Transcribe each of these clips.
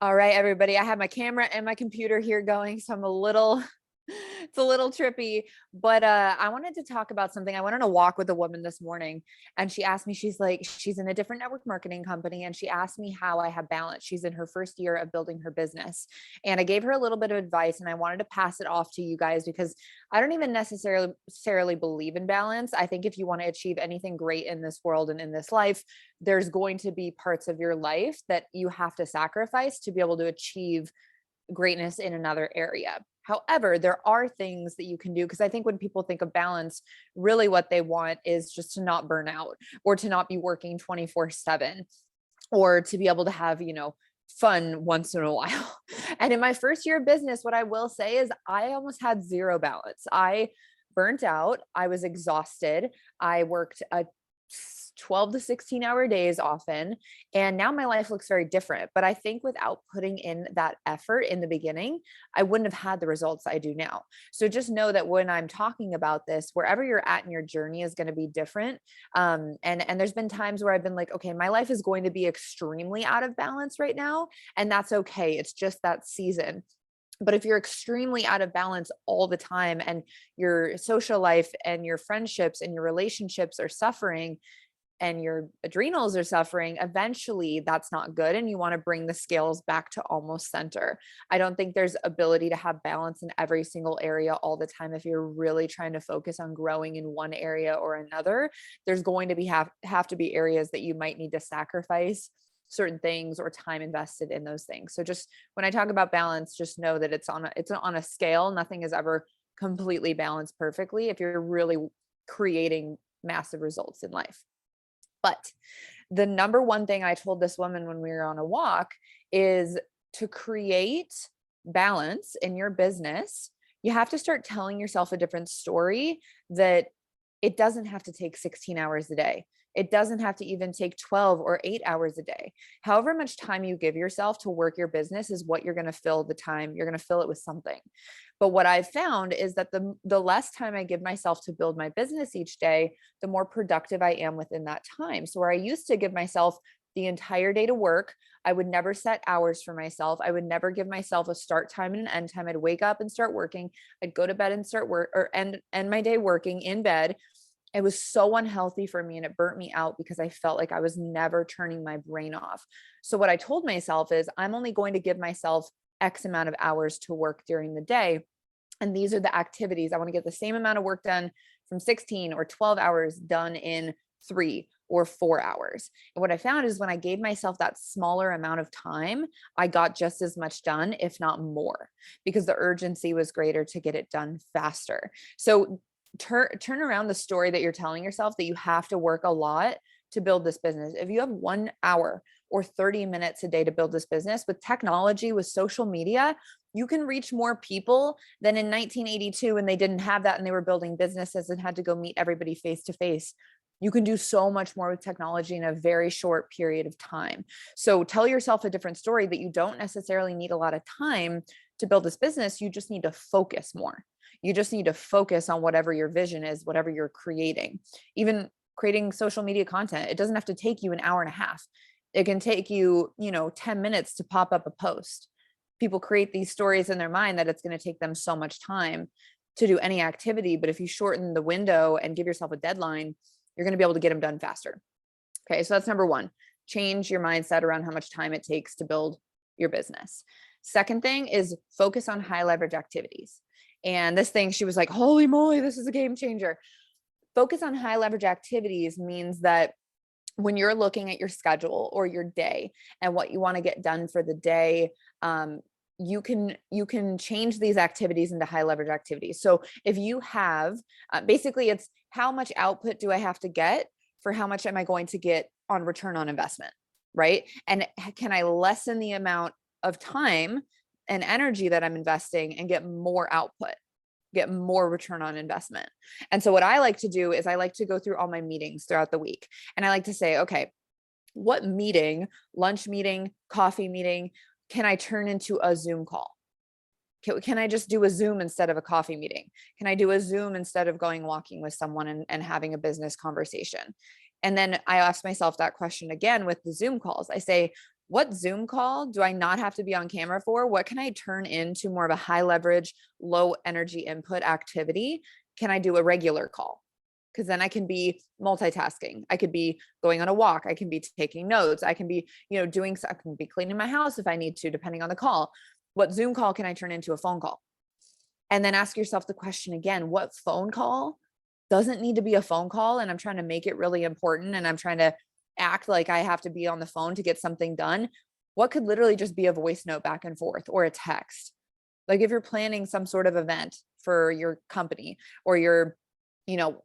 All right, everybody. I have my camera and my computer here going, so I'm a little it's a little trippy, but I wanted to talk about something. I went on a walk with a woman this morning and she asked me, she's like, she's in a different network marketing company and she asked me how I have balance. She's in her first year of building her business. And I gave her a little bit of advice and I wanted to pass it off to you guys because I don't even necessarily believe in balance. I think if you want to achieve anything great in this world and in this life, there's going to be parts of your life that you have to sacrifice to be able to achieve greatness in another area. However, there are things that you can do because I think when people think of balance, really what they want is just to not burn out or to not be working 24/7 or to be able to have, fun once in a while. And in my first year of business, what I will say is I almost had zero balance. I burnt out, I was exhausted. I worked a 12 to 16-hour days often. And now my life looks very different. But I think without putting in that effort in the beginning, I wouldn't have had the results I do now. So just know that when I'm talking about this, wherever you're at in your journey is going to be different. And there's been times where I've been like, okay, my life is going to be extremely out of balance right now. And that's okay. It's just that season. But if you're extremely out of balance all the time and your social life and your friendships and your relationships are suffering, and your adrenals are suffering, eventually that's not good. And you want to bring the scales back to almost center. I don't think there's ability to have balance in every single area all the time. If you're really trying to focus on growing in one area or another, there's going to be have to be areas that you might need to sacrifice certain things or time invested in those things. So just when I talk about balance, just know that it's on a scale. Nothing is ever completely balanced perfectly if you're really creating massive results in life. But the number one thing I told this woman when we were on a walk is to create balance in your business. You have to start telling yourself a different story that it doesn't have to take 16 hours a day. It doesn't have to even take 12 or 8 hours a day. However much time you give yourself to work your business is what you're going to fill the time. You're going to fill it with something. But what I've found is that the less time I give myself to build my business each day, the more productive I am within that time. So where I used to give myself the entire day to work, I would never set hours for myself. I would never give myself a start time and an end time. I'd wake up and start working. I'd go to bed and start work or end my day working in bed. It was so unhealthy for me and it burnt me out because I felt like I was never turning my brain off. So what I told myself is I'm only going to give myself X amount of hours to work during the day. And these are the activities. I want to get the same amount of work done from 16 or 12 hours done in 3 or 4 hours. And what I found is when I gave myself that smaller amount of time, I got just as much done, if not more, because the urgency was greater to get it done faster. So turn around the story that you're telling yourself that you have to work a lot to build this business. If you have 1 hour or 30 minutes a day to build this business with technology, with social media, you can reach more people than in 1982 when they didn't have that and they were building businesses and had to go meet everybody face to face. You can do so much more with technology in a very short period of time. So tell yourself a different story that you don't necessarily need a lot of time to build this business. You just need to focus more. You just need to focus on whatever your vision is, whatever you're creating. Even creating social media content, it doesn't have to take you an hour and a half. It can take you, 10 minutes to pop up a post. People create these stories in their mind that it's going to take them so much time to do any activity. But if you shorten the window and give yourself a deadline, you're going to be able to get them done faster. Okay. So that's number one. Change your mindset around how much time it takes to build your business. Second thing is focus on high leverage activities. And this thing, she was like, holy moly, this is a game changer. Focus on high leverage activities means that when you're looking at your schedule or your day and what you want to get done for the day, you can change these activities into high leverage activities. So if you have, basically it's how much output do I have to get for how much am I going to get on return on investment, right? And can I lessen the amount of time and energy that I'm investing and get more output, get more return on investment? And so what I like to do is I like to go through all my meetings throughout the week. And I like to say, okay, what meeting, lunch meeting, coffee meeting, can I turn into a Zoom call? Can I just do a Zoom instead of a coffee meeting? Can I do a Zoom instead of going walking with someone and having a business conversation? And then I ask myself that question again with the Zoom calls. I say, What Zoom call do I not have to be on camera for? What can I turn into more of a high leverage, low energy input activity? Can I do a regular call? Because then I can be multitasking. I could be going on a walk. I can be taking notes. I can be, I can be cleaning my house if I need to, depending on the call. What Zoom call can I turn into a phone call? And then ask yourself the question again, what phone call doesn't need to be a phone call? And I'm trying to make it really important. And I'm trying to act like I have to be on the phone to get something done. What could literally just be a voice note back and forth or a text? Like if you're planning some sort of event for your company or your,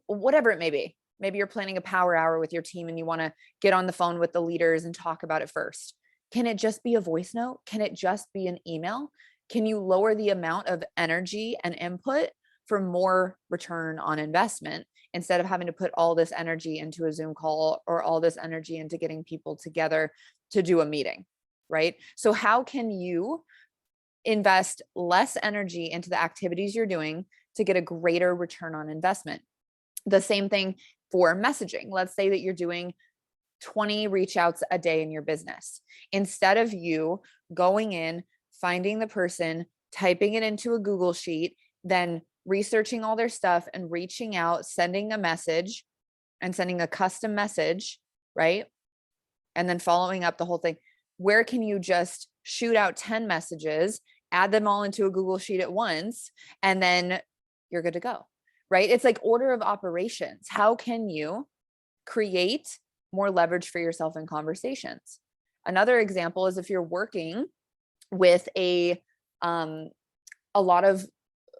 whatever it may be, maybe you're planning a power hour with your team and you want to get on the phone with the leaders and talk about it first. Can it just be a voice note? Can it just be an email? Can you lower the amount of energy and input for more return on investment instead of having to put all this energy into a Zoom call or all this energy into getting people together to do a meeting, right? So how can you invest less energy into the activities you're doing to get a greater return on investment? The same thing for messaging. Let's say that you're doing 20 reach outs a day in your business. Instead of you going in, finding the person, typing it into a Google sheet, then researching all their stuff and reaching out, sending a message and sending a custom message, right? And then following up the whole thing. Where can you just shoot out 10 messages, add them all into a Google sheet at once, and then you're good to go, right? It's like order of operations. How can you create more leverage for yourself in conversations? Another example is if you're working with a lot of,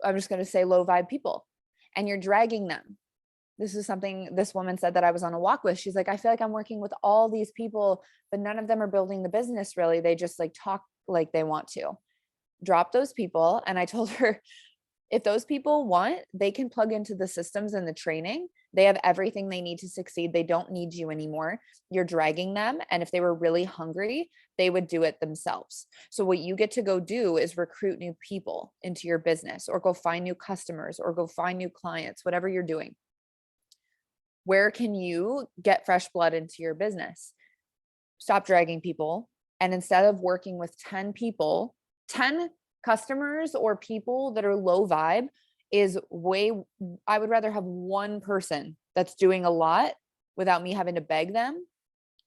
I'm just going to say low vibe people, and you're dragging them. This is something this woman said that I was on a walk with. She's like, I feel like I'm working with all these people, but none of them are building the business really. They just like talk like they want to. Drop those people. And I told her, if those people want, they can plug into the systems and the training. They have everything they need to succeed. They don't need you anymore. You're dragging them. And if they were really hungry, they would do it themselves. So what you get to go do is recruit new people into your business, or go find new customers, or go find new clients, whatever you're doing. Where can you get fresh blood into your business? Stop dragging people. And instead of working with 10 people, 10 customers or people that are low vibe is I would rather have one person that's doing a lot without me having to beg them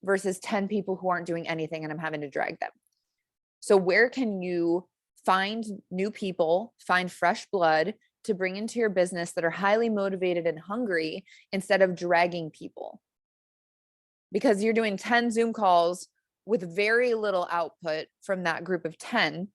versus 10 people who aren't doing anything and I'm having to drag them. So where can you find new people, find fresh blood to bring into your business that are highly motivated and hungry instead of dragging people? Because you're doing 10 Zoom calls with very little output from that group of 10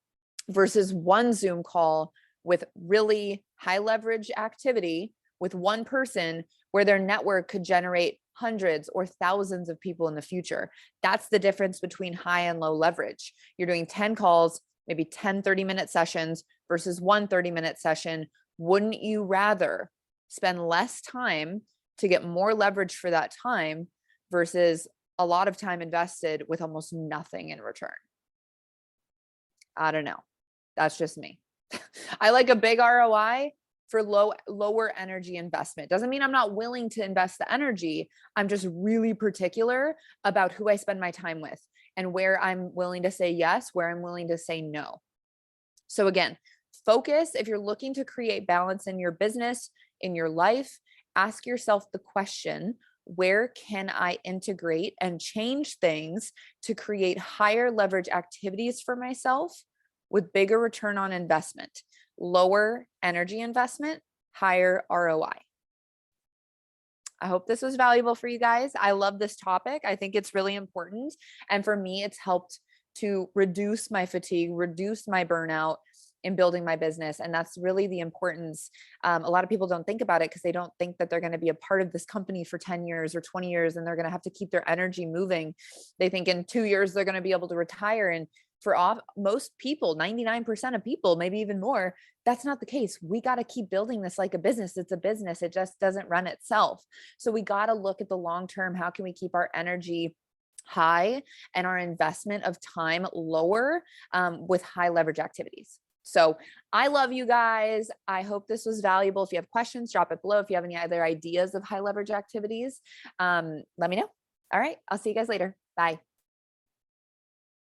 versus one Zoom call with really high leverage activity with one person where their network could generate hundreds or thousands of people in the future. That's the difference between high and low leverage. You're doing 10 calls, maybe 10 30-minute sessions versus one 30-minute session. Wouldn't you rather spend less time to get more leverage for that time versus a lot of time invested with almost nothing in return? I don't know. That's just me. I like a big ROI for lower energy investment. Doesn't mean I'm not willing to invest the energy. I'm just really particular about who I spend my time with and where I'm willing to say yes, where I'm willing to say no. So again, focus. If you're looking to create balance in your business, in your life, ask yourself the question, where can I integrate and change things to create higher leverage activities for myself with bigger return on investment, lower energy investment, higher ROI? I hope this was valuable for you guys. I love this topic. I think it's really important. And for me, it's helped to reduce my fatigue, reduce my burnout in building my business. And that's really the importance. A lot of people don't think about it because they don't think that they're going to be a part of this company for 10 years or 20 years, and they're going to have to keep their energy moving. They think in 2 years, they're going to be able to retire. And for most people, 99% of people, maybe even more, that's not the case. We got to keep building this like a business. It's a business. It just doesn't run itself. So we got to look at the long term. How can we keep our energy high and our investment of time lower with high leverage activities? So I love you guys. I hope this was valuable. If you have questions, drop it below. If you have any other ideas of high leverage activities, let me know. All right. I'll see you guys later. Bye.